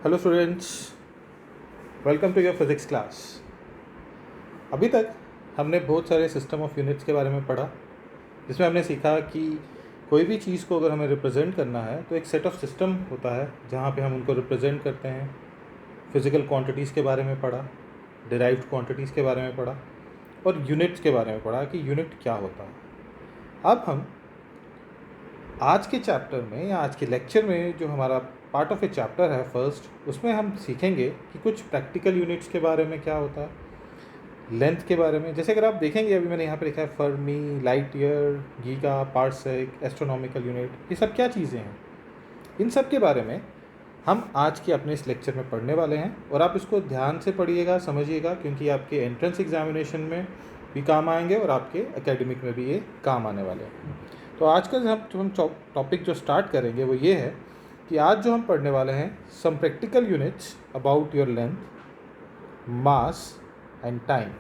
Hello students, welcome to your physics class. अभी तक हमने बहुत सारे सिस्टम ऑफ यूनिट्स के बारे में पढ़ा, जिसमें हमने सीखा कि कोई भी चीज़ को अगर हमें रिप्रेजेंट करना है तो एक सेट ऑफ सिस्टम होता है जहाँ पे हम उनको रिप्रेजेंट करते हैं। फिज़िकल क्वांटिटीज़ के बारे में पढ़ा, डिराइव्ड क्वांटिटीज़ के बारे में पढ़ा और यूनिट्स के बारे में पढ़ा कि यूनिट क्या होता है। अब हम आज के चैप्टर में या आज के लेक्चर में जो हमारा पार्ट ऑफ ए चैप्टर है फर्स्ट, उसमें हम सीखेंगे कि कुछ प्रैक्टिकल यूनिट्स के बारे में क्या होता है, लेंथ के बारे में। जैसे अगर आप देखेंगे, अभी मैंने यहाँ पे लिखा है Fermi, light year, giga, parsec, astronomical unit, ये सब क्या चीज़ें हैं, इन सब के बारे में हम आज के अपने इस लेक्चर में पढ़ने वाले हैं। और आप इसको ध्यान से पढ़िएगा, समझिएगा, क्योंकि आपके एंट्रेंस एग्जामिनेशन में भी काम आएंगे और आपके एकेडमिक में भी ये काम आने वाले हैं। तो आज का जो हम टॉपिक जो स्टार्ट करेंगे वो ये है कि आज जो हम पढ़ने वाले हैं some practical units about your length, mass and time.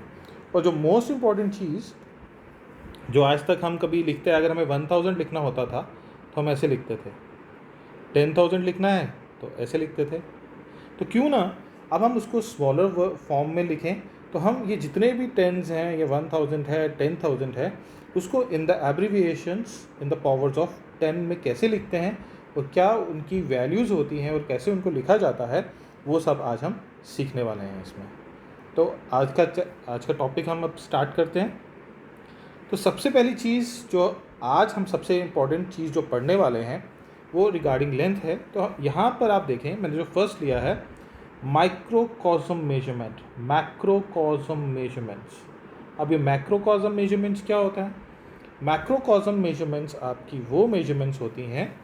और जो मोस्ट इम्पॉर्टेंट चीज़ जो आज तक हम कभी लिखते हैं, अगर हमें 1000 लिखना होता था तो हम ऐसे लिखते थे, 10,000 लिखना है तो ऐसे लिखते थे। तो क्यों ना अब हम उसको स्मॉलर फॉर्म में लिखें, तो हम ये जितने भी टेंस हैं, ये 1000 है, 10,000 है, उसको in the abbreviations in the powers of 10 में कैसे लिखते हैं और क्या उनकी वैल्यूज़ होती हैं और कैसे उनको लिखा जाता है, वो सब आज हम सीखने वाले हैं इसमें। तो आज का टॉपिक हम अब स्टार्ट करते हैं। तो सबसे पहली चीज़ जो आज हम सबसे इम्पॉर्टेंट चीज़ जो पढ़ने वाले हैं वो रिगार्डिंग लेंथ है। तो यहाँ पर आप देखें, मैंने जो फर्स्ट लिया है माइक्रोकॉस्म मेजरमेंट, मैक्रोकॉस्म मेजरमेंट्स। अब ये मैक्रोकॉस्म मेजरमेंट्स क्या होता है? मैक्रोकॉस्म मेजरमेंट्स आपकी वो मेजरमेंट्स होती हैं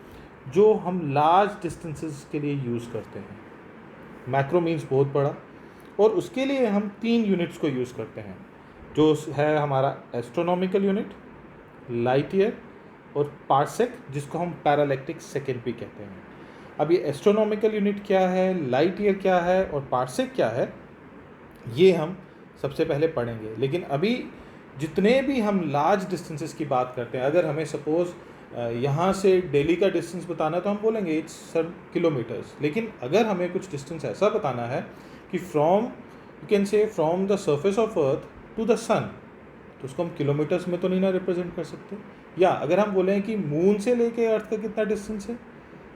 जो हम लार्ज डिस्टेंसेस के लिए यूज़ करते हैं। मैक्रो मीन्स बहुत बड़ा, और उसके लिए हम 3 यूनिट्स को यूज़ करते हैं, जो है हमारा एस्ट्रोनॉमिकल यूनिट, लाइट ईयर और पार्सेक, जिसको हम पैरालैक्टिक सेकेंड भी कहते हैं। अब ये एस्ट्रोनॉमिकल यूनिट क्या है, लाइट ईयर क्या है और पार्सेक क्या है, ये हम सबसे पहले पढ़ेंगे। लेकिन अभी जितने भी हम लार्ज डिस्टेंसेस की बात करते हैं, अगर हमें सपोज़ यहाँ से दिल्ली का डिस्टेंस बताना है तो हम बोलेंगे इट्स सर किलोमीटर्स। लेकिन अगर हमें कुछ डिस्टेंस ऐसा बताना है कि from, you can say from the surface of earth to the sun, तो उसको हम किलोमीटर्स में तो नहीं ना रिप्रेजेंट कर सकते। या अगर हम बोलें कि मून से लेके अर्थ का कितना डिस्टेंस है,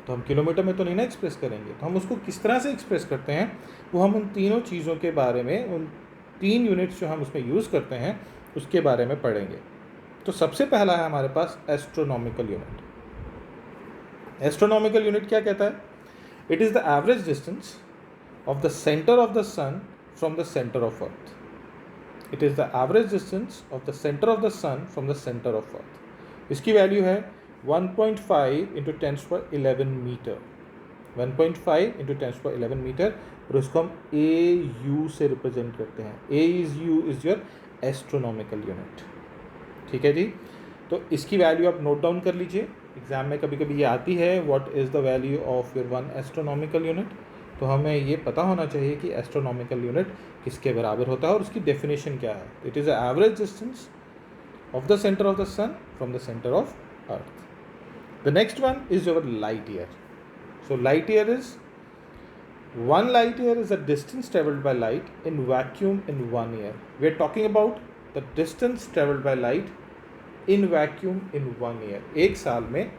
तो हम किलोमीटर में तो नहीं ना एक्सप्रेस करेंगे। तो हम उसको किस तरह से एक्सप्रेस करते हैं, वो हम उन तीनों चीज़ों के बारे में, उन 3 यूनिट्स जो हम उसमें यूज़ करते हैं उसके बारे में पढ़ेंगे। तो सबसे पहला है हमारे पास एस्ट्रोनॉमिकल यूनिट। एस्ट्रोनॉमिकल यूनिट क्या कहता है? It is the average distance of the centre of the sun from the centre of earth. It is the average distance of the centre of the sun from the centre of earth. इसकी value है 1.5 into 10⁻11 metre, 1.5 into 10⁻11 metre. और इसको हम AU से represent करते हैं। AU is your astronomical unit. ठीक है जी। तो इसकी वैल्यू आप नोट डाउन कर लीजिए, एग्जाम में कभी कभी ये आती है, what is the value of your 1 astronomical unit. तो हमें ये पता होना चाहिए कि एस्ट्रोनॉमिकल यूनिट किसके बराबर होता है और उसकी डेफिनेशन क्या है। It is the average distance of the centre of the sun from the centre of earth. The next one is your light year. So light year is 1 light year is the distance traveled by light in vacuum in 1 year. We are talking about the distance traveled by light in vacuum in 1 year. एक साल में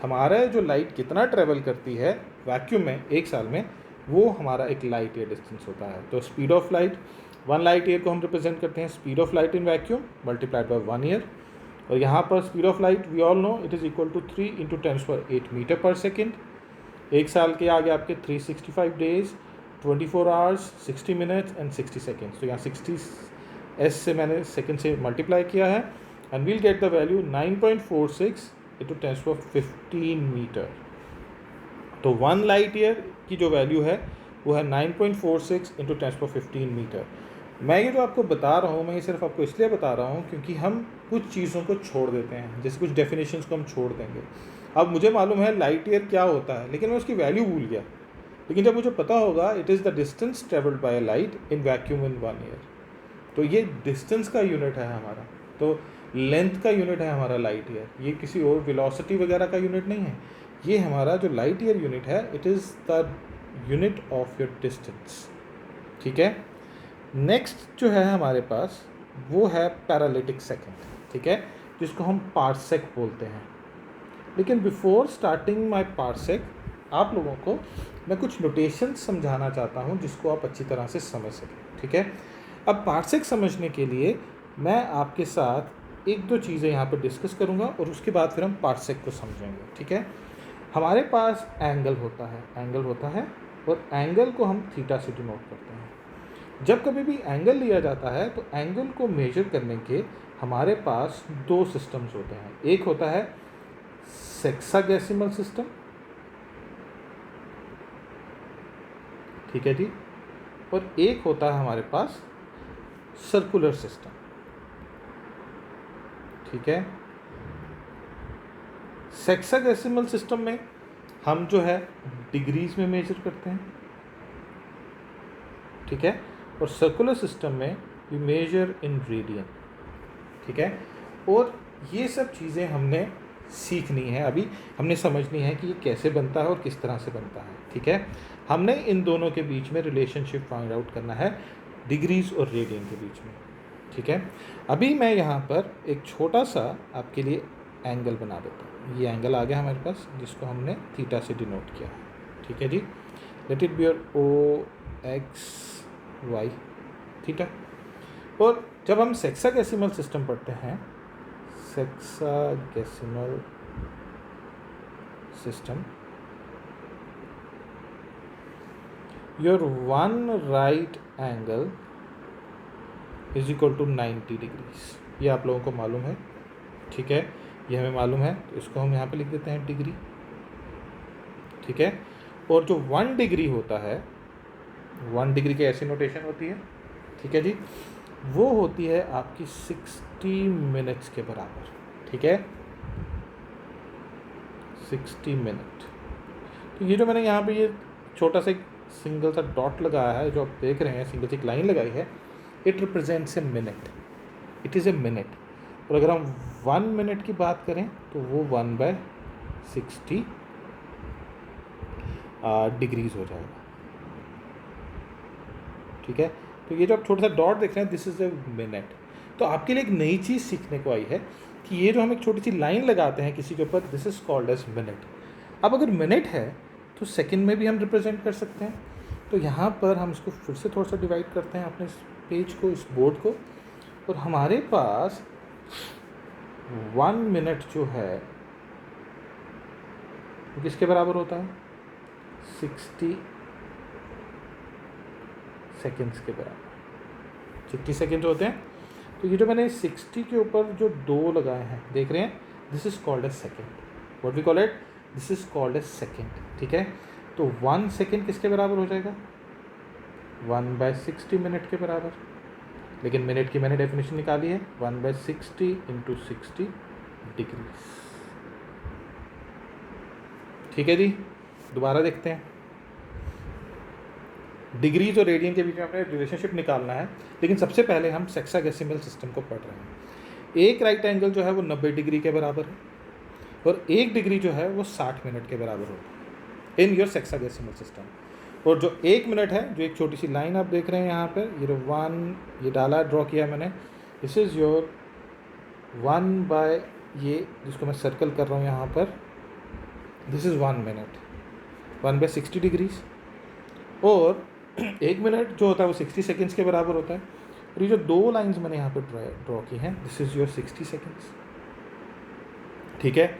हमारा जो light कितना travel करती है vacuum में एक साल में, वो हमारा एक लाइट ईयर डिस्टेंस होता है। तो speed of light, 1 light year को हम रिप्रेजेंट करते हैं speed of light in vacuum multiplied by 1 year. और यहाँ पर speed of light we all know it is equal to 3 into 10⁸ metre per second. एक साल के आगे आपके 365 days, 24 hours, 60 minutes and 60 seconds. तो यहाँ 60 S से मैंने सेकेंड से मल्टीप्लाई किया है and we'll get the value 9.46 into 10⁻15 metre. तो 1 लाइट ईयर की जो वैल्यू है वो है 9.46 इंटू 10⁻15 मीटर। मैं ये जो आपको बता रहा हूँ, मैं ये सिर्फ आपको इसलिए बता रहा हूँ क्योंकि हम कुछ चीज़ों को छोड़ देते हैं, जैसे कुछ डेफिनेशंस को हम छोड़ देंगे। अब मुझे मालूम है लाइट ईयर क्या होता है, लेकिन मैं उसकी वैल्यू भूल गया। लेकिन जब मुझे पता होगा it is the distance travelled by light in vacuum in 1 year, तो ये डिस्टेंस का यूनिट है हमारा। तो लेंथ का यूनिट है हमारा लाइट ईयर, ये किसी और वेलोसिटी वगैरह का यूनिट नहीं है। ये हमारा जो लाइट ईयर यूनिट है, it is the unit of your distance. ठीक है, नेक्स्ट जो है हमारे पास वो है पैरालिटिक सेकंड। ठीक है, जिसको हम पार्सेक बोलते हैं। लेकिन बिफोर स्टार्टिंग माय पार्सेक आप लोगों को मैं कुछ नोटेशन समझाना चाहता हूँ जिसको आप अच्छी तरह से समझ सकें। ठीक है, अब पार्सेक समझने के लिए मैं आपके साथ एक दो चीज़ें यहाँ पर डिस्कस करूँगा और उसके बाद फिर हम पार्सेक को समझेंगे। ठीक है, हमारे पास एंगल होता है और एंगल को हम थीटा से डिनोट करते हैं। जब कभी भी एंगल लिया जाता है तो एंगल को मेजर करने के हमारे पास दो सिस्टम्स होते हैं। एक होता है सेक्साडेसिमल सिस्टम, ठीक है जी, और एक होता है हमारे पास सर्कुलर सिस्टम। ठीक है, सेक्साडेसिमल सिस्टम में हम जो है डिग्रीज में मेजर करते हैं। ठीक है, और सर्कुलर सिस्टम में वी मेजर इन रेडियन। ठीक है, और ये सब चीज़ें हमने सीखनी है, अभी हमने समझनी है कि ये कैसे बनता है और किस तरह से बनता है। ठीक है, हमने इन दोनों के बीच में रिलेशनशिप फाइंड आउट करना है, डिग्रीज और रेडियन के बीच में। ठीक है, अभी मैं यहाँ पर एक छोटा सा आपके लिए एंगल बना देता हूँ। ये एंगल आ गया हमारे पास जिसको हमने थीटा से डिनोट किया है। ठीक है जी, let it be your O X Y theta. और जब हम सेक्साडेसिमल सिस्टम पढ़ते हैं, sexagesimal system, your one right angle is equal to 90 degrees. ये आप लोगों को मालूम है। ठीक है, ये हमें मालूम है, तो इसको हम यहाँ पे लिख देते हैं डिग्री। ठीक है, और जो 1 डिग्री होता है, 1 डिग्री की ऐसी नोटेशन होती है, ठीक है जी, वो होती है आपकी 60 मिनट्स के बराबर। ठीक है, 60 मिनट। तो ये जो मैंने यहाँ पे ये छोटा सा एक सिंगल सा डॉट लगाया है, जो आप देख रहे हैं, सिंगल सी लाइन लगाई है, it represents a minute, it is a minute. और अगर हम 1 मिनट की बात करें तो वो 1/60 डिग्रीज हो जाएगा। ठीक है, तो ये जो आप छोटा सा डॉट देख रहे हैं, दिस इज़ ए मिनट। तो आपके लिए एक नई चीज़ सीखने को आई है कि ये जो हम एक छोटी सी लाइन लगाते हैं किसी के ऊपर, this is called as minute. अब अगर मिनट है तो सेकंड में भी हम रिप्रेजेंट कर सकते हैं। तो यहाँ पर हम इसको फिर से थोड़ा सा डिवाइड करते हैं अपने इस पेज को, इस बोर्ड को, और हमारे पास 1 मिनट जो है वो किसके बराबर होता है? 60 सेकेंड्स के बराबर। 60 सेकेंड होते हैं। तो ये जो मैंने 60 के ऊपर जो 2 लगाए हैं, देख रहे हैं, this is called as second. What we call it? This is called as second. ठीक है, तो 1 सेकेंड किसके बराबर हो जाएगा? 1/60 मिनट के बराबर। लेकिन मिनट की मैंने डेफिनेशन निकाली है, 1/60 × 60 डिग्रीज। ठीक है जी, दोबारा देखते हैं। डिग्रीज और रेडियन के बीच में हमें रिलेशनशिप निकालना है, लेकिन सबसे पहले हम सेक्साडेसिमल सिस्टम को पढ़ रहे हैं। एक राइट एंगल जो है वो 90 डिग्री के बराबर है और 1 डिग्री जो है वो 60 मिनट के बराबर होगा इन योर सेक्साडेसिमल सिस्टम। और जो 1 मिनट है, जो एक छोटी सी लाइन आप देख रहे हैं यहाँ पर, ये 1 ये डाला, ड्रॉ किया मैंने, दिस इज़ योर 1 ये जिसको मैं सर्कल कर रहा हूँ यहाँ पर, दिस इज़ 1 मिनट, 1/60 डिग्रीज। और 1 मिनट जो होता है वो 60 सेकेंड्स के बराबर होता है। और ये जो 2 लाइंस मैंने यहाँ पर ड्रॉ की हैं, दिस इज़ योर 60 सेकेंड्स। ठीक है,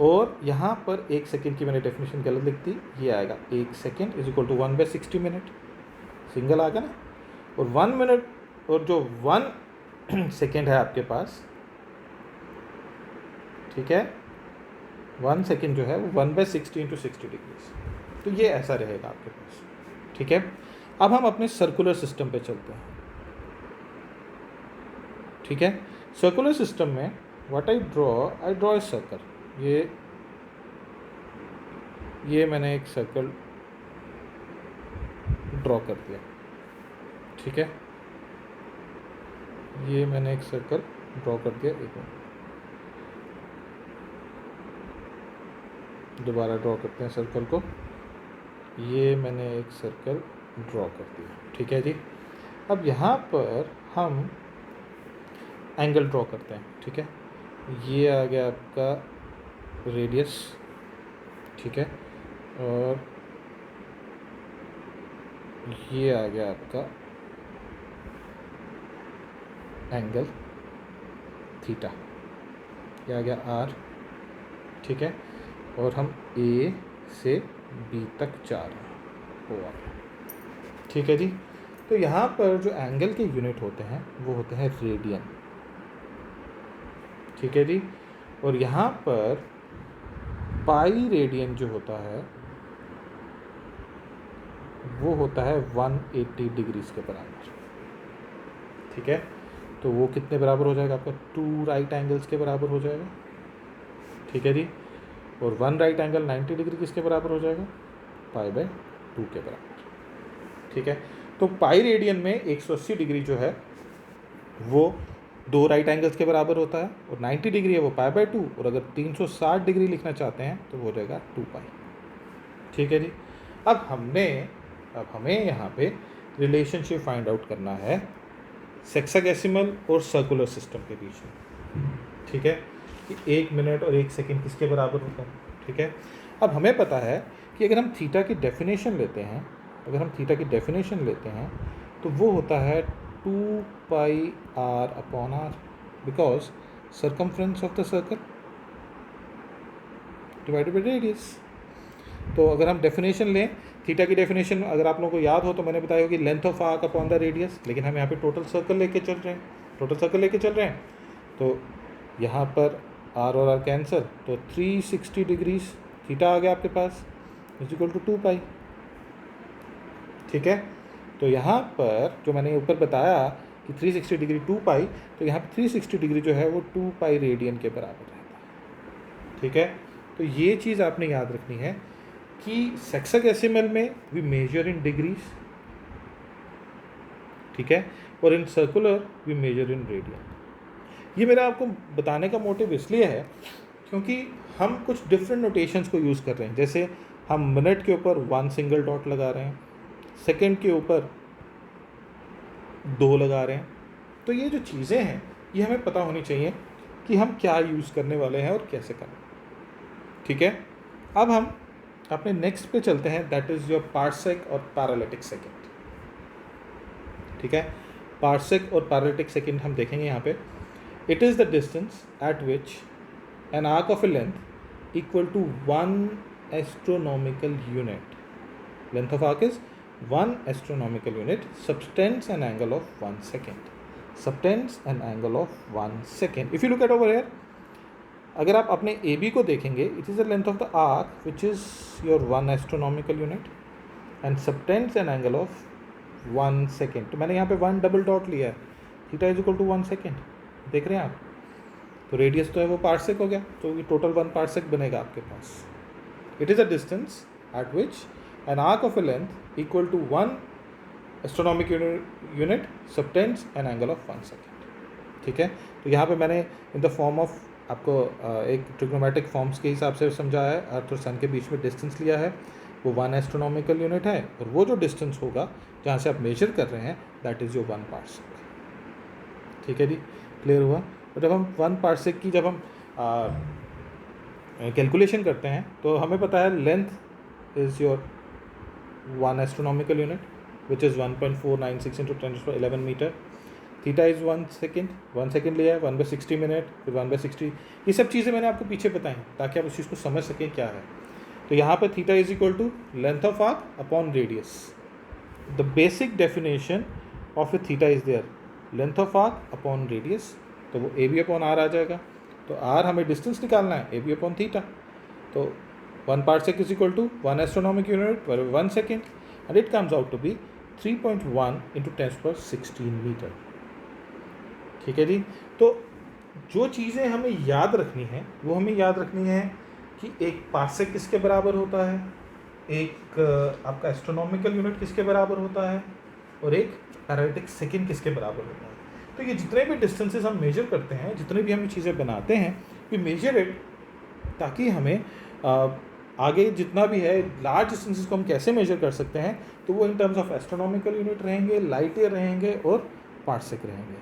और यहाँ पर 1 सेकेंड की मैंने डेफिनेशन गलत लिख दी, ये आएगा 1 second is equal to 1/60 minute, single आ गया ना। और 1 मिनट और जो 1 सेकेंड है आपके पास, ठीक है, 1 सेकेंड जो है वो 1/60 × 60 डिग्रीज। तो ये ऐसा रहेगा आपके पास। ठीक है, अब हम अपने सर्कुलर सिस्टम पे चलते हैं। ठीक है, सर्कुलर सिस्टम में what I draw a circle. ये मैंने एक सर्कल ड्रॉ कर दिया। ठीक है, ये मैंने एक सर्कल ड्रॉ कर दिया। एक मिनट, दोबारा ड्रॉ करते हैं सर्कल को। ये मैंने एक सर्कल ड्रॉ कर दिया, ठीक है जी। अब यहाँ पर हम एंगल ड्रॉ करते हैं, ठीक है। ये आ गया आपका रेडियस, ठीक है, और ये आ गया आपका एंगल थीटा, ये आ गया आर, ठीक है। और हम ए से बी तक जा रहे हैं, वो आ गया, ठीक है जी। तो यहाँ पर जो एंगल के यूनिट होते हैं वो होते हैं रेडियन, ठीक है जी। और यहाँ पर पाई रेडियन जो होता है वो होता है 180 डिग्रीज के बराबर, ठीक है। तो वो कितने बराबर हो जाएगा आपका 2 राइट एंगल्स के बराबर हो जाएगा, ठीक है जी। और 1 राइट एंगल 90 डिग्री किसके बराबर हो जाएगा, π/2 के बराबर, ठीक है। तो पाई रेडियन में 180 डिग्री जो है वो 2 राइट एंगल्स के बराबर होता है, और 90 डिग्री है वो π/2, और अगर 360 डिग्री लिखना चाहते हैं तो वो हो जाएगा 2π, ठीक है जी। अब हमें यहाँ पे रिलेशनशिप फाइंड आउट करना है सेक्साडेसिमल और सर्कुलर सिस्टम के बीच में, ठीक है, कि 1 मिनट और 1 सेकंड किसके बराबर होता है, ठीक है। अब हमें पता है कि अगर हम थीटा की डेफिनेशन लेते हैं, तो वो होता है 2πr/r, because circumference of the circle divided by radius. तो अगर हम डेफिनेशन लें, थीटा की डेफिनेशन अगर आप लोगों को याद हो तो मैंने बताया कि length of arc upon the radius, लेकिन हम यहाँ पे टोटल सर्कल लेके चल रहे हैं, तो यहाँ पर आर और आर कैंसर, तो 360 डिग्रीज थीटा आ गया आपके पास इज इक्वल टू 2π, ठीक है। तो यहाँ पर जो मैंने ऊपर बताया कि 360 डिग्री 2π, तो यहाँ पर 360 डिग्री जो है वो 2π रेडियन के बराबर रहता है, ठीक है। तो ये चीज़ आपने याद रखनी है कि सेक्साडेसिमल में वी मेजर इन डिग्रीज, ठीक है, और in circular we measure in radian. ये मेरा आपको बताने का मोटिव इसलिए है क्योंकि हम कुछ डिफरेंट नोटेशंस को यूज़ कर रहे हैं। जैसे हम मिनट के ऊपर 1 सिंगल डॉट लगा रहे हैं, सेकंड के ऊपर 2 लगा रहे हैं। तो ये जो चीज़ें हैं ये हमें पता होनी चाहिए कि हम क्या यूज़ करने वाले हैं और कैसे करें, ठीक है। अब हम अपने नेक्स्ट पे चलते हैं, दैट इज़ योर पार्सेक और पैरालिटिक सेकंड, ठीक है। पार्सेक और पैरालिटिक सेकंड हम देखेंगे यहाँ पे। It is the distance at which an arc of a length equal to 1 astronomical unit, length of arc is 1 astronomical unit, subtends an angle of 1 second, if you look at over here, अगर आप अपने ए B को देखेंगे, it is the length of the arc which is your 1 astronomical unit and subtends an angle of 1 second. तो मैंने यहाँ पे 1 double dot लिया है, theta is equal to 1 second, देख रहे हैं आप। तो रेडियस तो है वो पार्सेक हो गया, तो ये टोटल 1 पार्सेक बनेगा आपके पास। It is a distance at which an arc of a length equal to 1 astronomical unit subtends an angle of 1 second, ठीक है। तो यहाँ पे मैंने इन द फॉर्म ऑफ आपको एक ट्रिग्नोमेट्रिक फॉर्म्स के हिसाब से समझाया है। अर्थ और सन के बीच में डिस्टेंस लिया है, वो 1 एस्ट्रोनॉमिकल यूनिट है, और वो जो डिस्टेंस होगा जहाँ से आप मेजर कर रहे हैं दैट इज़ योर 1 पार्सेक, ठीक है जी, क्लियर हुआ। तो जब हम 1 पार्सेक की जब हम कैलकुलेशन करते हैं तो हमें पता है length is your 1 astronomical unit which is 1.496 × 10⁻11 metre. Theta is 1 second, 1 second लिया है, 1/60 मिनट, फिर 1/60, ये सब चीज़ें मैंने आपको पीछे बताई ताकि आप उस चीज़ को समझ सकें क्या है। तो यहाँ पर theta is equal to length of arc upon radius. The basic definition of a theta is there, length of arc upon radius, तो वो ए बी अपॉन आर आ जाएगा। तो आर हमें डिस्टेंस निकालना है, ए बी अपॉन थीटा। तो 1 parsec is equal to 1 astronomical unit per 1 second, and it comes out to be 3.1 × 10⁻16 meter, ठीक है जी। तो जो चीज़ें हमें याद रखनी है वो हमें याद रखनी है कि एक पार्सेक किसके बराबर होता है, एक आपका एस्ट्रोनॉमिकल यूनिट किसके बराबर होता है, और एक पैरालिटिक सेकेंड किसके बराबर होता है। तो ये जितने भी डिस्टेंसेस हम मेजर करते हैं, जितने भी हम चीज़ें बनाते हैं, वी मेजर इट ताकि हमें आगे जितना भी है लार्ज डिस्टेंसेस को हम कैसे मेजर कर सकते हैं, तो वो in terms of astronomical unit रहेंगे, लाइट ईयर रहेंगे और पार्सेक रहेंगे।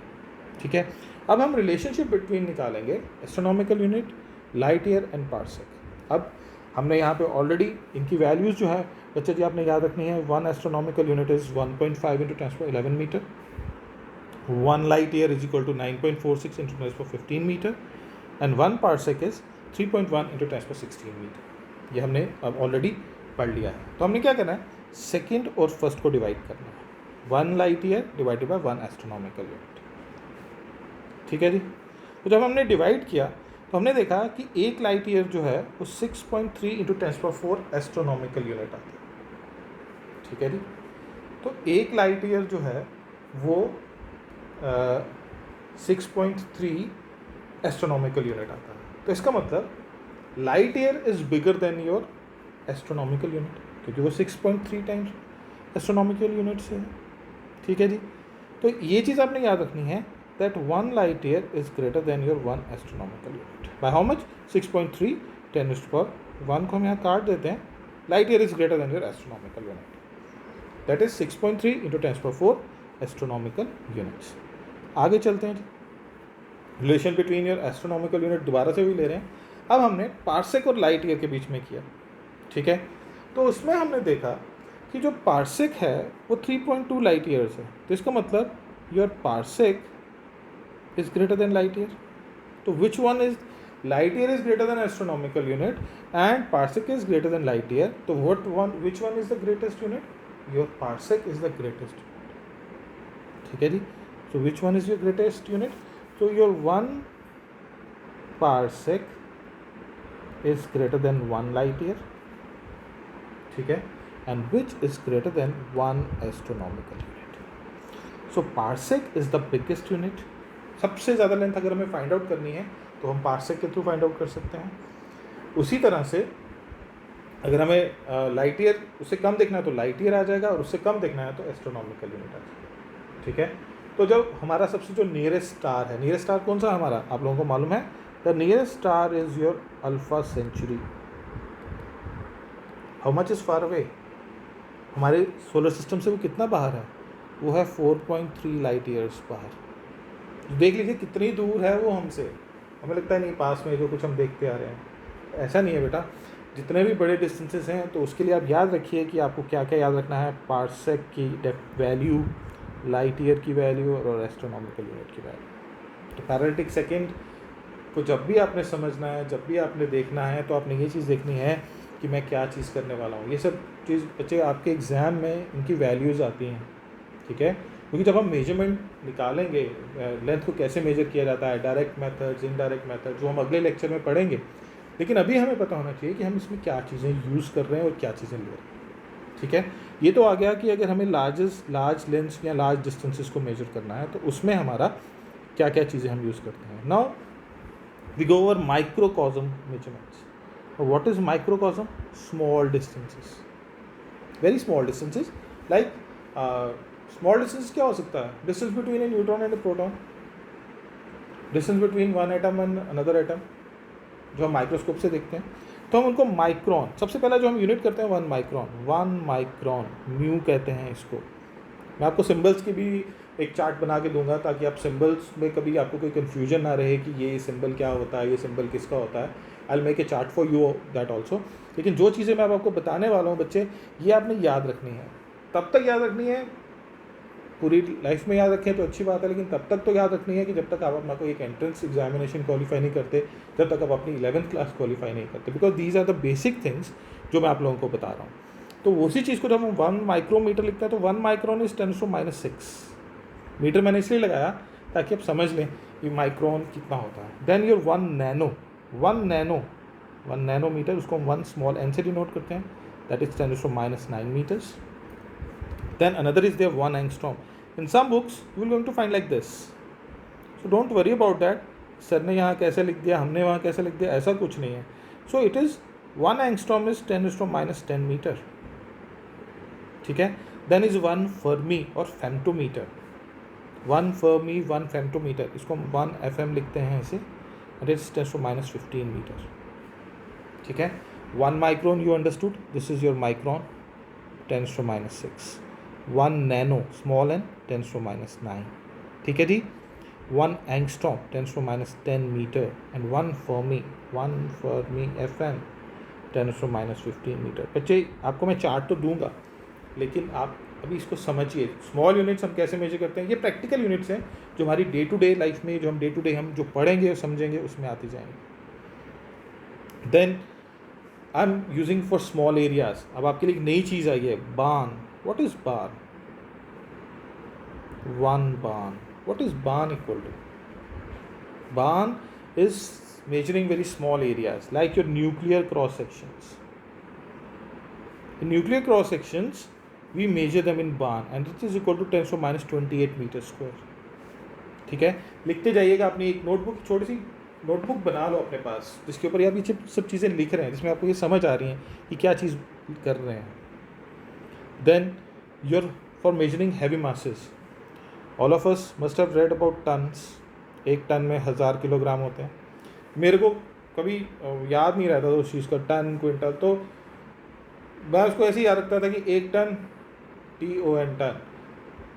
ठीक है, अब हम रिलेशनशिप बिटवीन निकालेंगे astronomical unit, light year and parsec. अब हमने यहाँ पे ऑलरेडी इनकी वैल्यूज़ जो है बच्चे जी आपने याद रखनी है। 1 astronomical unit is 1.5 into 10⁻11 meter, 1 light year is equal to 9.46 into 10⁻15 meter and 1 parsec is 3.1 into 10⁻16 meter. ये हमने अब ऑलरेडी पढ़ लिया है। तो हमने क्या करना है, सेकेंड और फर्स्ट को डिवाइड करना है, 1 light year divided by 1 astronomical unit. ठीक है जी। तो जब हमने डिवाइड किया तो हमने देखा कि एक लाइट ईयर जो है वो 6.3 इंटू 10⁻4 एस्ट्रोनॉमिकल यूनिट आती है। ठीक है जी। तो एक लाइट ईयर जो है वो 6.3 एस्ट्रोनॉमिकल यूनिट आता है। तो इसका मतलब light year is bigger than your astronomical unit, क्योंकि वो 6.3 टाइम्स एस्ट्रोनॉमिकल यूनिट से है। ठीक है जी। तो ये चीज़ आपने याद रखनी है that 1 light year is greater than your 1 astronomical unit. By how much? 6.3 10⁻1 को हम यहाँ काट देते हैं, light year is greater than your astronomical unit. That is 6.3 into 10⁻4 astronomical units. आगे चलते हैं जी। Relation between your astronomical unit दोबारा से भी ले रहे हैं। अब हमने पार्सेक और लाइट ईयर के बीच में किया। ठीक है, तो उसमें हमने देखा कि जो पार्सेक है वो 3.2 लाइट ईयर्स है। तो इसका मतलब your parsec is greater than light year. So which one is, light year is greater than astronomical unit and parsec is greater than light year. So which one is the greatest unit? Your parsec is the greatest unit. ठीक है जी। So which one is your greatest unit? So your 1 parsec is greater than 1 light year. ठीक है, and which is greater than 1 astronomical unit. So parsec is the biggest unit. सबसे ज़्यादा length अगर हमें find out करनी है तो हम पार्सेक के थ्रू फाइंड आउट कर सकते हैं। उसी तरह से अगर हमें लाइट ईयर उससे कम देखना है तो लाइट ईयर आ जाएगा, और उससे कम देखना है तो एस्ट्रोनॉमिकल यूनिट आ जाएगा। ठीक है, तो जब हमारा सबसे जो नियरेस्ट स्टार है, नियरेस्ट स्टार कौन सा है हमारा, आप लोगों को मालूम है, the nearest star is your alpha centauri. How much is far away, हमारे सोलर सिस्टम से वो कितना बाहर है, वो है 4.3 लाइट ईयर्स बाहर। देख लीजिए कितनी दूर है वो हमसे। हमें लगता है नहीं पास में जो कुछ हम देखते आ रहे हैं, ऐसा नहीं है बेटा। जितने भी बड़े डिस्टेंसेस हैं तो उसके लिए आप याद रखिए कि आपको क्या क्या याद रखना है, पार्सेक की वैल्यू, लाइट ईयर की वैल्यू और एस्ट्रोनॉमिकल यूनिट की वैल्यू। तो पैरेलैक्टिक सेकेंड को जब भी आपने समझना है, जब भी आपने देखना है, तो आपने ये चीज़ देखनी है कि मैं क्या चीज़ करने वाला हूँ। ये सब चीज़ बच्चे आपके एग्ज़ाम में इनकी वैल्यूज़ आती हैं। ठीक है, क्योंकि जब हम मेजरमेंट निकालेंगे, लेंथ को कैसे मेजर किया जाता है, डायरेक्ट मेथड्स, इनडायरेक्ट मेथड, जो हम अगले लेक्चर में पढ़ेंगे, लेकिन अभी हमें पता होना चाहिए कि हम इसमें क्या चीज़ें यूज़ कर रहे हैं और क्या चीज़ें ले रहे हैं। ठीक है, ये तो आ गया कि अगर हमें लार्ज लेंथ या लार्ज डिस्टेंसेस को मेजर करना है तो उसमें हमारा क्या क्या चीज़ें हम यूज़ करते हैं। Now we go over microcosm measurements. What is microcosm? Small distances, very small distances. Like small distance क्या हो सकता है? Distance between a neutron and a proton, distance between one atom and another atom, जो हम microscope से देखते हैं। तो हम उनको माइक्रोन, सबसे पहला जो हम यूनिट करते हैं 1 माइक्रोन, 1 माइक्रोन म्यू कहते हैं इसको। मैं आपको सिंबल्स की भी एक चार्ट बना के दूंगा ताकि आप सिंबल्स में कभी आपको कोई कन्फ्यूजन ना रहे कि ये सिंबल क्या होता है, ये सिंबल किसका होता है। I will make a chart for you that also. लेकिन जो चीज़ें मैं आपको बताने वाला हूँ बच्चे, ये आपने याद रखनी है। तब तक याद रखनी है, पूरी लाइफ में याद रखें तो अच्छी बात है, लेकिन तब तक तो याद रखनी है कि जब तक आप अपना कोई एक एंट्रेंस एग्जामिनेशन क्वालिफाई नहीं करते, जब तक आप अपनी 11th क्लास क्वालिफाई नहीं करते, because these are the basic things जो मैं आप लोगों को बता रहा हूँ। तो उसी चीज़ को जब हम 1 माइक्रोमीटर लिखते हैं तो 1 माइक्रोन इज 10⁻⁻6 मीटर। मैंने इसलिए लगाया ताकि आप समझ लें कि माइक्रोन कितना होता है। देन योर 1 नैनोमीटर, उसको हम 1 स्मॉल एन से डिनोट करते हैं, that is 10⁻⁹ meters. Then another is there 1 angstrom. In some books you will going to find like this. So don't worry about that. Sir ने यहाँ कैसे लिख दिया, हमने वहाँ कैसे लिख दिया, ऐसा कुछ नहीं है। So it is 1 angstrom is 10⁻⁻10 metre. ठीक है, then is 1 Fermi और femtometer। 1 Fermi 1 femtometer, इसको हम 1 FM लिखते हैं इसे, and it is 10⁻15 मीटर। ठीक है, 1 micron you understood, this is your micron, 10⁻⁶. 1 nano, small n, 10⁻⁹. ठीक है जी. 1 angstrom, 10⁻⁻10 meter, and 1 Fermi FM, 10⁻⁻15 meter. बच्चे आपको मैं चार्ट तो दूंगा, लेकिन आप अभी इसको समझिए. स्मॉल यूनिट्स हम कैसे मेजर करते हैं, ये प्रैक्टिकल यूनिट्स हैं जो हमारी डे टू डे लाइफ में, जो हम डे टू डे हम जो पढ़ेंगे और समझेंगे उसमें आती जाएंगे. Then I am using for small areas. अब आपके लिए एक नई चीज़ आई है, बान. व्हाट इज बान? 1 बान. व्हाट इज बान इक्वल टू? बान is measuring very small areas like your nuclear cross sections. In nuclear cross sections we measure them in barn and it is equal to 10⁻28 meter square. ठीक है, लिखते जाइएगा. अपनी एक नोटबुक, छोटी सी notebook बना लो अपने पास, जिसके ऊपर आप ये सब चीज़ें लिख रहे हैं, जिसमें आपको ये समझ आ रही हैं कि क्या चीज़ कर रहे हैं. Then your for measuring heavy masses, all of us must have read about tons. 1 ton में 1000 किलोग्राम होते हैं. मेरे को कभी याद नहीं रहता था उस चीज़ का, टन क्विंटल, तो मैं उसको ऐसे ही याद रखता था कि 1 टन, TON टन.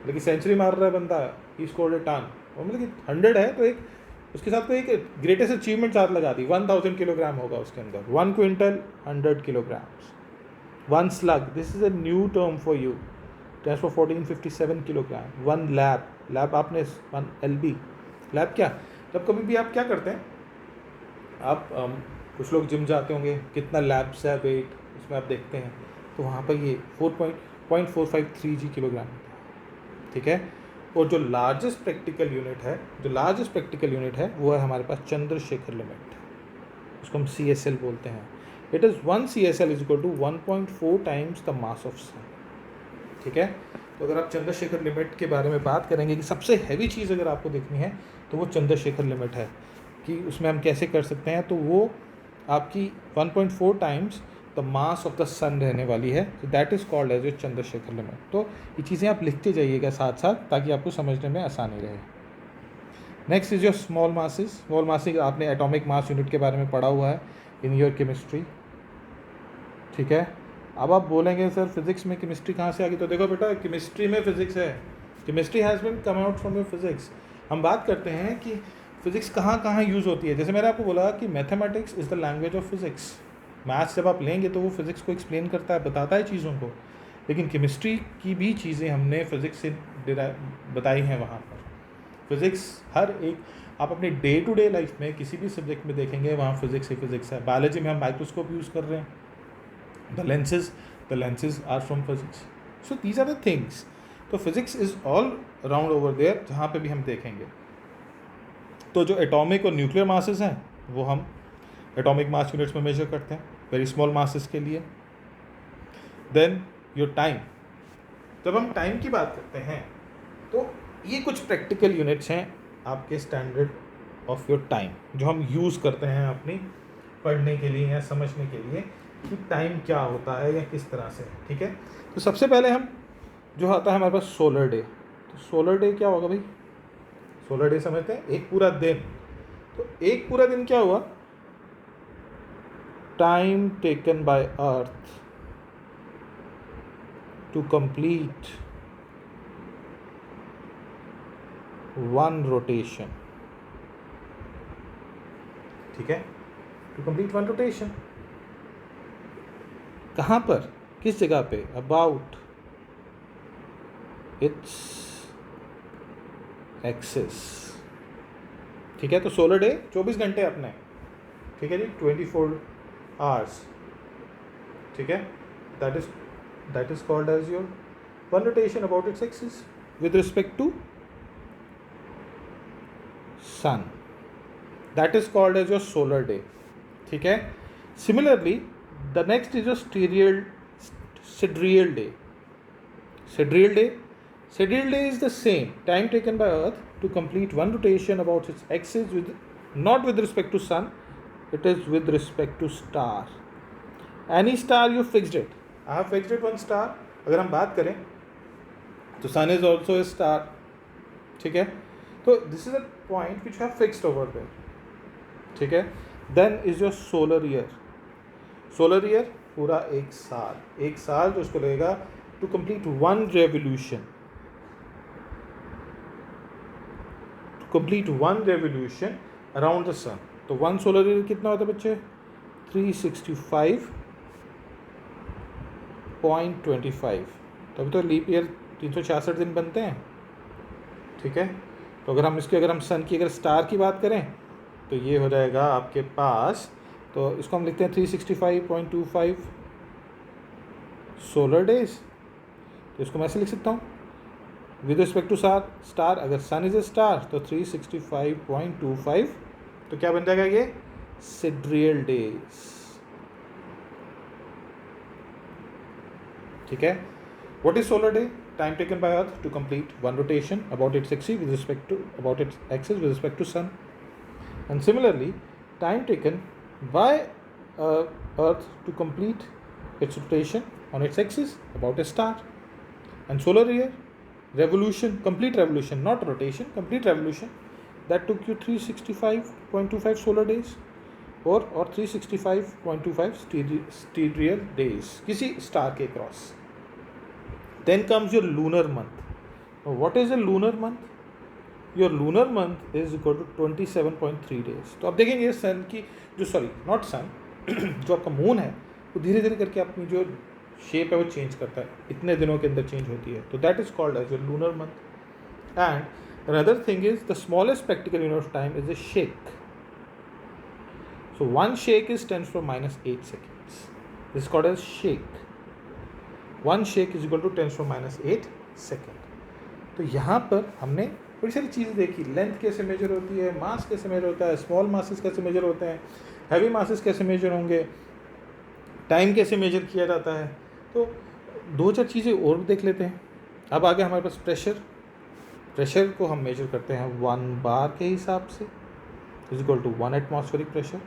लेकिन सेंचुरी मार रहा है बंदा, ही स्कोर्ड ए टन, और मतलब कि 100 है तो एक उसके साथ तो एक ग्रेटेस्ट अचीवमेंट साथ लगा दी. 1000 किलोग्राम होगा उसके अंदर. 1 quintal 100 kilograms. 1 slug, this is a new term for you, that's for 1457 kilogram. 1 lab आपने 1 LB. लैब क्या? जब कभी भी आप क्या करते हैं, आप कुछ लोग जिम जाते होंगे, कितना लैब्स है वेट उसमें आप देखते हैं, तो वहाँ पर ये 4.453 किलोग्राम. ठीक है. और जो लार्जेस्ट प्रैक्टिकल यूनिट है वो है हमारे पास चंद्रशेखर लिमिट, उसको हम CSL बोलते हैं. It is 1 CSL is equal to 1.4 times the mass of sun. ठीक है. तो अगर आप चंद्रशेखर लिमिट के बारे में बात करेंगे कि सबसे हैवी चीज़ अगर आपको देखनी है तो वो चंद्रशेखर लिमिट है, कि उसमें हम कैसे कर सकते हैं, तो वो आपकी 1.4 times the mass of the sun रहने वाली है. That is called as a Chandrasekhar limit. तो ये चीज़ें आप लिखते जाइएगा साथ साथ, ताकि आपको समझने में आसानी रहे. Next is your small masses. Small masses आपने एटॉमिक मास यूनिट के बारे में पढ़ा हुआ है इन योर केमिस्ट्री. ठीक है. अब आप बोलेंगे सर फिजिक्स में केमिस्ट्री कहाँ से आ गई? तो देखो बेटा, केमिस्ट्री में फिजिक्स है. Chemistry has been come out from your physics. हम बात करते हैं कि फिजिक्स कहाँ कहाँ यूज़ होती है. जैसे मैंने आपको बोला कि mathematics is the language of physics. Maths जब आप लेंगे तो वो फिजिक्स को एक्सप्लेन करता है, बताता है चीज़ों को. लेकिन केमिस्ट्री की भी चीज़ें हमने फिजिक्स से बताई हैं वहाँ पर. फिजिक्स हर एक आप अपने डे टू डे लाइफ में किसी भी सब्जेक्ट में देखेंगे, वहाँ फिजिक्स ही फिजिक्स है. बायोलॉजी में हम माइक्रोस्कोप यूज़ कर रहे हैं, the lenses are from physics. So these are the things. तो physics is all around over there, जहाँ पे भी हम देखेंगे. तो जो एटॉमिक और न्यूक्लियर मासेस हैं वो हम एटॉमिक मास यूनिट्स में मेजर करते हैं, वेरी स्मॉल मासेस के लिए. Then your time. जब हम टाइम की बात करते हैं तो ये कुछ प्रैक्टिकल यूनिट्स हैं आपके स्टैंडर्ड ऑफ योर टाइम, जो हम यूज़ करते हैं अपनी पढ़ने के लिए या समझने के लिए कि टाइम क्या होता है या किस तरह से. ठीक है. तो सबसे पहले हम जो आता है हमारे पास सोलर डे. तो सोलर डे क्या होगा भाई? सोलर डे समझते हैं, एक पूरा दिन. तो एक पूरा दिन क्या हुआ? Time taken by earth to complete 1 rotation. ठीक है. To complete 1 rotation. कहाँ पर, किस जगह पे? About its axis. ठीक है. तो सोलर डे 24 घंटे अपने. ठीक है जी, 24 आवर्स. ठीक है. That is called as your 1 rotation about its axis with respect to sun. That is called as your solar day. ठीक है. Similarly the next is your sidereal day. Sidereal day is the same time taken by earth to complete 1 rotation about its axis, with not with respect to sun, it is with respect to star. Any star you fixed it. I have fixed it 1 star. अगर हम बात करें तो sun is also a star. ठीक है. तो this is a point which you have fixed over there. ठीक है. Then is your solar year. Solar year पूरा एक साल जो उसको लगेगा to complete one revolution around the sun. तो वन सोलर ईयर कितना होता है बच्चे? 365.25। तो अभी तो लीप ईयर 366 दिन बनते हैं, ठीक है। तो अगर हम सन की अगर स्टार की बात करें तो ये हो जाएगा आपके पास, तो इसको हम लिखते हैं 365.25 सोलर डेज। तो इसको मैं ऐसे लिख सकता हूँ विद रिस्पेक्ट टू स्टार, अगर सन इज ए स्टार तो 365.25, तो क्या बन जाएगा ये? सिड्रियल डेज, ठीक है। What is solar day? Time taken by earth to complete one rotation about its axis with respect to sun. And similarly, time taken by Earth to complete its rotation on its axis about a star. And solar year, revolution, complete revolution, not rotation, complete revolution, that took you 365.25 solar days or 365.25 stereo days किसी star के cross. Then comes your lunar month. Now, what is a lunar month? Your lunar month is equal to 27.3 days. तो आप देखेंगे सन की जो not सन जो आपका moon है वो धीरे धीरे करके अपनी जो शेप है वो चेंज करता है, इतने दिनों के अंदर चेंज होती है। तो that is called as your lunar month. And another thing is the smallest practical unit of time is a shake. So one shake is 10⁻⁸ seconds. This is called as shake. One shake is equal to 10⁻⁸ second. तो यहाँ पर हमने बड़ी सारी चीज़ें देखी, length कैसे major होती है, मास कैसे मेजर होता है, स्मॉल मासेस कैसे मेजर होते हैं, हैवी मासेस कैसे मेजर होंगे, टाइम कैसे मेजर किया जाता है। तो दो चार चीज़ें और देख लेते हैं। अब आगे हमारे पास प्रेशर को हम मेजर करते हैं 1 बार के हिसाब से, is equal to 1 atmospheric pressure.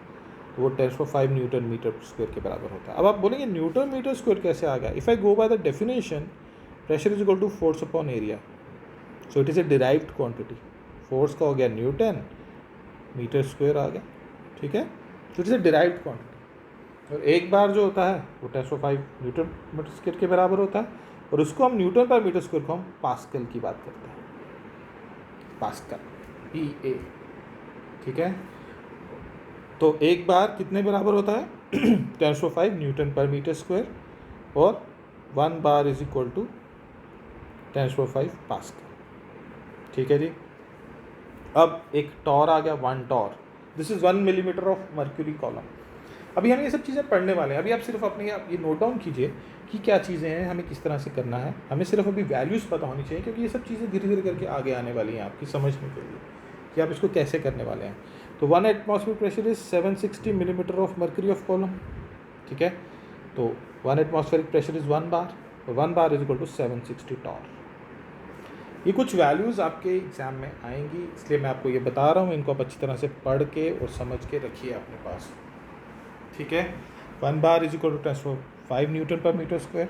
तो वो 10⁵ न्यूटन मीटर स्क्वायर के बराबर होता है। अब आप बोलेंगे न्यूटन मीटर स्क्वायर कैसे आ गया? If I go by the definition, pressure is equal to force upon area. So it is a derived quantity. Force का हो गया न्यूटन, मीटर स्क्वायर आ गया, ठीक है। तो it is a derived quantity. और एक बार जो होता है वो 10⁵ न्यूटन मीटर स्क्वायर के बराबर होता है, और उसको हम न्यूटन पर मीटर स्क्वायर को हम पास्कल की बात करते हैं, पास्कल PA, ठीक है। तो एक बार कितने बराबर होता है? 10⁵ न्यूटन पर मीटर स्क्वायर, और 1 bar is equal to 10⁵ pascal, ठीक है जी। अब एक टॉर आ गया, 1 torr, this is 1 millimeter of mercury column. अभी हम ये सब चीज़ें पढ़ने वाले हैं। अभी आप सिर्फ अपने ये नोट डाउन कीजिए कि क्या चीज़ें हैं, हमें किस तरह से करना है। हमें सिर्फ अभी वैल्यूज़ पता होनी चाहिए, क्योंकि ये सब चीज़ें धीरे धीरे करके आगे आने वाली हैं आपकी समझने के लिए कि आप इसको कैसे करने वाले हैं। तो 1 atmospheric pressure is 760 millimetre of mercury of column, ठीक है। तो 1 एटमॉस्फेरिक प्रेशर इज़ 1 बार, और 1 bar is equal to 760 torr. ये कुछ वैल्यूज़ आपके एग्ज़ाम में आएंगी, इसलिए मैं आपको ये बता रहा हूँ। इनको आप अच्छी तरह से पढ़ के और समझ के रखिए अपने पास, ठीक है। 1 bar is equal to 10⁵ newton per meter square,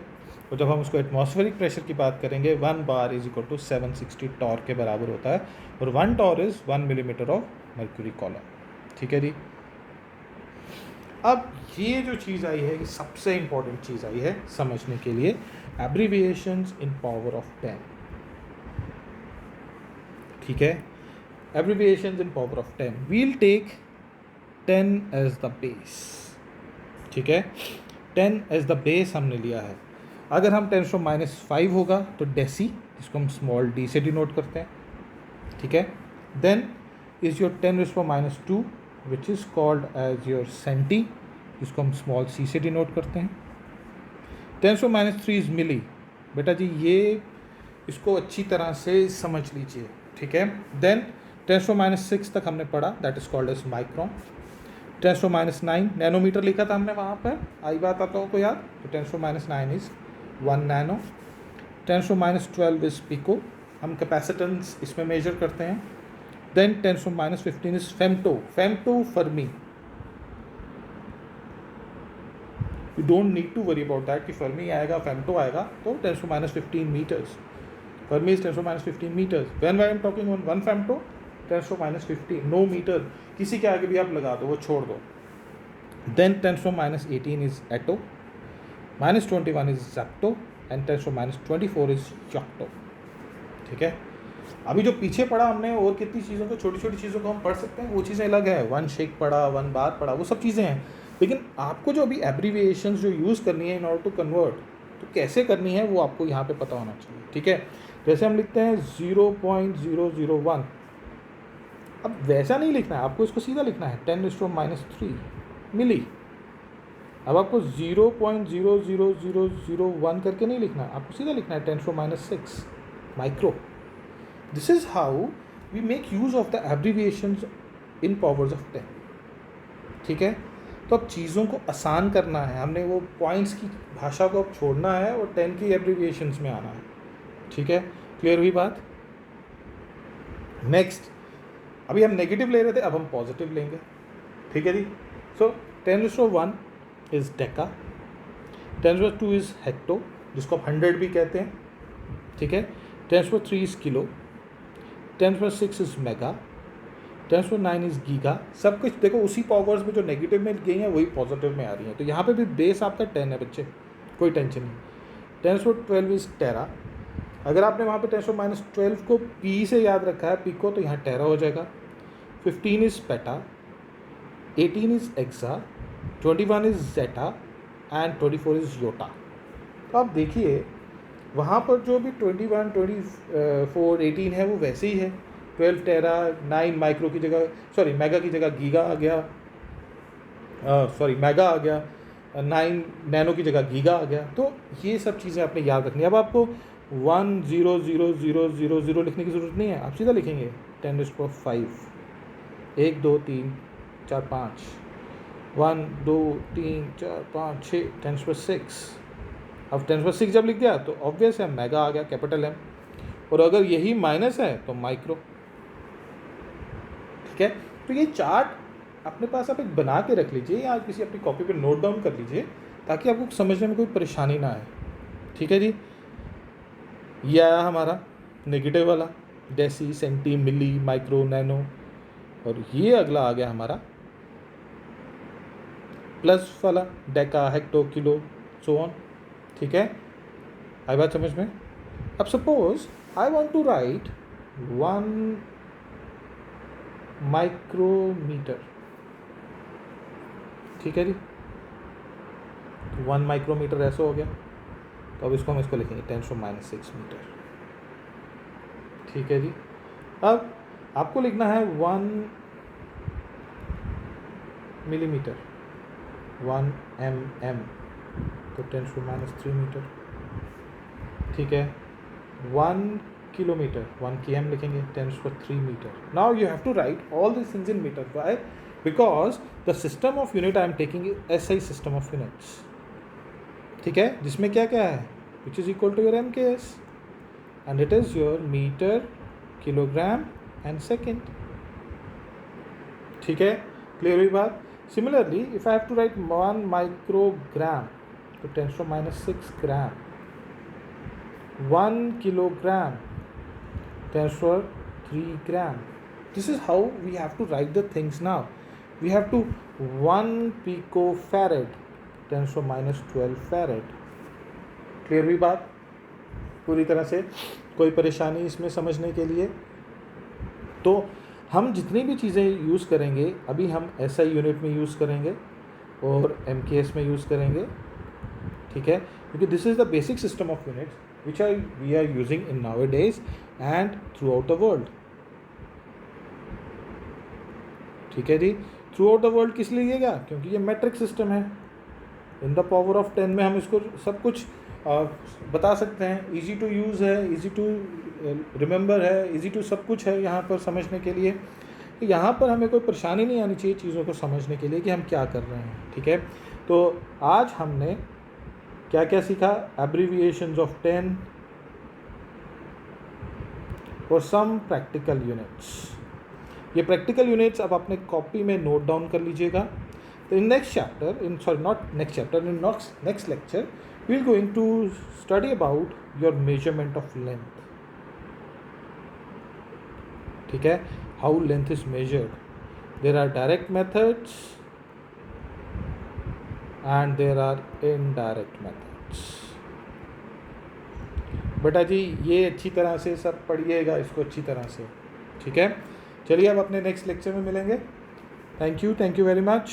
और जब हम उसको एटमॉस्फेरिक प्रेशर की बात करेंगे 1 bar is equal to 760 torr के बराबर होता है, और 1 torr is 1 millimeter of mercury column, ठीक है जी। अब ये जो चीज़ आई है, ये सबसे इम्पॉर्टेंट चीज़ आई है समझने के लिए, एब्रीविएशंस इन पावर ऑफ 10, ठीक है। Abbreviations in power of 10, we'll take 10 as the base, ठीक है। 10 एज द बेस हमने लिया है। अगर हम 10⁻⁵ होगा तो डेसी, जिसको हम स्मॉल d से डिनोट करते हैं, ठीक है। Then is your 10⁻², which is called as your centi, जिसको हम स्मॉल c से डिनोट करते हैं। 10⁻³ इज़ मिली। बेटा जी ये इसको अच्छी तरह से समझ लीजिए, ठीक है। देन 10⁻6 तक हमने पढ़ा, that is called as micron. 10⁻9 nanometer लिखा था हमने वहाँ पर, आई बात आप लोगों को याद? तो 10⁻9 इज़ 1 नैनो। 10⁻12 इज़ पिको, हम कैपेसिटेंस इसमें मेजर करते हैं। Then 10⁻15 is femto fermi. You don't need to worry about that कि फर्मी आएगा फेम्टो आएगा। तो 10⁻15 meters, fermi is 10⁻15 meters. When I am talking on 1 femto 10⁻15, no meter, किसी के आगे भी आप लगा दो, वो छोड़ दो, Then 10 to minus 18 is atto, minus 21 is zacto, and 10 to minus 24 is yocto. ठीक है, अभी जो पीछे पढ़ा हमने और कितनी चीज़ों को, छोटी छोटी चीज़ों को हम पढ़ सकते हैं, वो चीज़ें अलग है। वन शेक पढ़ा, वन बार पढ़ा, वो सब चीज़ें हैं। लेकिन आपको जो अभी एब्रीविएशंस जो यूज़ करनी है इन ऑर्डर टू कन्वर्ट, तो कैसे करनी है वो आपको यहाँ पे पता होना चाहिए। ठीक है, जैसे हम लिखते हैं 0.001, अब वैसा नहीं लिखना है आपको, इसको सीधा लिखना है 10⁻³ मिली। अब आपको 0.00001 करके नहीं लिखना, आपको सीधा लिखना है 10⁻6 micro. This is how we make use of the abbreviations in powers of 10। ठीक है, तो अब चीज़ों को आसान करना है, हमने वो पॉइंट्स की भाषा को अब छोड़ना है और 10 की एब्रीविएशंस में आना है। ठीक है, क्लियर हुई बात। नेक्स्ट, अभी हम नेगेटिव ले रहे थे, अब हम पॉजिटिव लेंगे। ठीक है जी। सो 10⁻1 इज डेका, 10⁻2 इज हेक्टो, जिसको आप 100 भी कहते हैं। ठीक है, 10⁻3 is kilo, 10⁻6 is mega, 10⁻9 is giga. सब कुछ देखो उसी पावर्स में जो नेगेटिव में गई हैं वही पॉजिटिव में आ रही हैं। तो यहाँ पे भी बेस आपका 10 है बच्चे, कोई टेंशन नहीं। 10⁻12 इज टेरा, अगर आपने वहाँ पे 10⁻12 को पी से याद रखा है, पी को, तो यहाँ टेरा हो जाएगा। 15 is peta, 18 is exa, 21 is zetta and 24 is yotta. तो आप देखिए वहाँ पर जो भी 21, 24, 18 है वो वैसे ही है। 12 टेरा, 9 माइक्रो की जगह, सॉरी मेगा की जगह गीगा आ गया, सॉरी मेगा आ गया, 9 नैनो की जगह गीगा आ गया। तो ये सब चीज़ें आपने याद रखनी है। अब आपको 1000000 लिखने की ज़रूरत नहीं है, आप सीधा लिखेंगे 10⁻5, 1 2 3 4 5, 1 2 3 4 5 6, 10⁻6। अब 10⁻6 जब लिख दिया तो ऑब्वियस है मेगा आ गया, कैपिटल एम। और अगर यही माइनस है तो माइक्रो। ठीक है, तो ये चार्ट अपने पास आप एक बना के रख लीजिए या किसी अपनी कॉपी पे नोट डाउन कर लीजिए, ताकि आपको समझने में कोई परेशानी ना आए। ठीक है जी, ये आया हमारा नेगेटिव वाला, deci, centi, milli, micro, nano. और ये अगला आ गया हमारा प्लस वाला, deka, hecto, kilo, so on. ठीक है, आई बात समझ में। अब suppose I want to write 1 micrometer. ठीक है जी, 1 माइक्रोमीटर ऐसा हो गया, तो अब इसको हम इसको लिखेंगे 10⁻6 मीटर। ठीक है जी, अब आपको लिखना है 1 मिलीमीटर, 1 mm, तो 10⁻³ मीटर। ठीक है, 1 किलोमीटर, 1 km लिखेंगे, 10⁻³ meter. Now you have to write all this things in meter. Why? Because the system of unit I am taking SI system of units. ठीक है, जिसमें क्या क्या है, which is equal to your MKS, and it is your meter, kilogram and second. ठीक है, clear हुई बात। Similarly if I have to write 1 microgram, तो 10⁻6 gram, 1 kilogram, 10⁻³ gram. This is how we have to write the things now. We have to 1 picofarad, 10⁻12 farad. Clear हुई बात पूरी तरह से, कोई परेशानी इसमें समझने के लिए। तो हम जितनी भी चीज़ें यूज़ करेंगे, अभी हम SI यूनिट में यूज़ करेंगे और MKS में यूज़ करेंगे। ठीक है, क्योंकि this is the basic system of units which we are using in nowadays and throughout the world. ठीक है जी, throughout the world किस लिए लिएगा, क्योंकि ये metric system है। in the power of 10 में हम इसको सब कुछ बता सकते हैं, easy to use है, easy to remember है, easy to सब कुछ है यहाँ पर समझने के लिए। यहाँ पर हमें कोई परेशानी नहीं आनी चाहिए चीज़ों को समझने के लिए कि हम क्या कर रहे हैं। ठीक है, तो आज हमने क्या क्या सीखा, एब्रीविएशंस ऑफ 10 और सम प्रैक्टिकल यूनिट्स। ये प्रैक्टिकल यूनिट्स अब अपने कॉपी में नोट डाउन कर लीजिएगा। तो in next chapter, in sorry not next chapter, in next lecture we are going to study about your measurement of length. ठीक है, how length is measured. There are direct methods and there are indirect methods. बेटा जी ये अच्छी तरह से सब पढ़िएगा इसको अच्छी तरह से, ठीक है। चलिए अब अपने नेक्स्ट लेक्चर में मिलेंगे। Thank you very much.